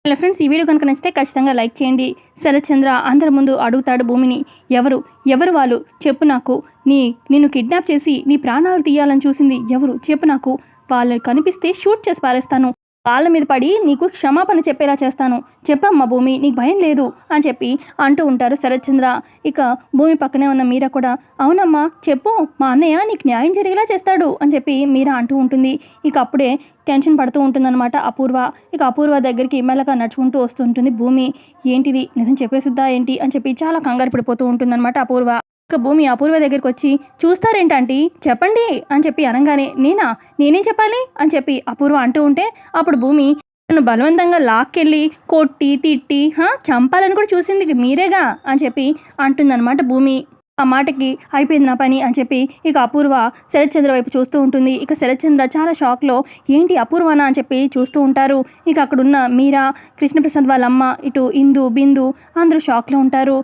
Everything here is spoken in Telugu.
హలో ఫ్రెండ్స్, ఈ వీడియో కనుక నచ్చితే ఖచ్చితంగా లైక్ చేయండి. శరత్చంద్ర అందరి ముందు అడుగుతాడు భూమిని, ఎవరు వాళ్ళు చెప్పు నాకు, నిన్ను కిడ్నాప్ చేసి నీ ప్రాణాలు తీయాలని చూసింది ఎవరు చెప్పు నాకు, వాళ్ళు కనిపిస్తే షూట్ చేసి పారేస్తాను, వాళ్ళ మీద పడి నీకు క్షమాపణ చెప్పేలా చేస్తాను, చెప్పమ్మా భూమి, నీకు భయం లేదు అని చెప్పి అంటూ ఉంటారు శరత్చంద్ర. ఇక భూమి పక్కనే ఉన్న మీరా కూడా, అవునమ్మా చెప్పు, మా అన్నయ్య నీకు న్యాయం జరిగేలా చేస్తాడు అని చెప్పి మీరా అంటూ ఉంటుంది. ఇక అప్పుడే టెన్షన్ పడుతూ ఉంటుందన్నమాట అపూర్వ. ఇక అపూర్వ దగ్గరికి మెల్లగా నడుచుకుంటూ వస్తుంటుంది భూమి. ఏంటిది, నిజం చెప్పేసిద్దా ఏంటి అని చెప్పి చాలా కంగారు పడిపోతూ ఉంటుందన్నమాట అపూర్వ. ఇక భూమి అపూర్వ దగ్గరికి వచ్చి, చూస్తారేంటంటీ, చెప్పండి అని చెప్పి అనగానే, నేనేం చెప్పాలి అని చెప్పి అపూర్వ అంటూ ఉంటే, అప్పుడు భూమి, నన్ను బలవంతంగా లాక్కెళ్ళి కొట్టి తిట్టి చంపాలని కూడా చూసింది మీరేగా అని చెప్పి అంటుందన్నమాట భూమి. ఆ మాటకి అయిపోయింది నా పని అని చెప్పి ఇక అపూర్వ శరత్చంద్ర వైపు చూస్తూ ఉంటుంది. ఇక శరత్చంద్ర చాలా షాక్లో, ఏంటి అపూర్వనా అని చెప్పి చూస్తూ ఉంటారు. ఇక అక్కడున్న మీరా, కృష్ణప్రసాద్ వాళ్ళ అమ్మ, ఇటు ఇందు, బిందు అందరూ షాక్లో ఉంటారు.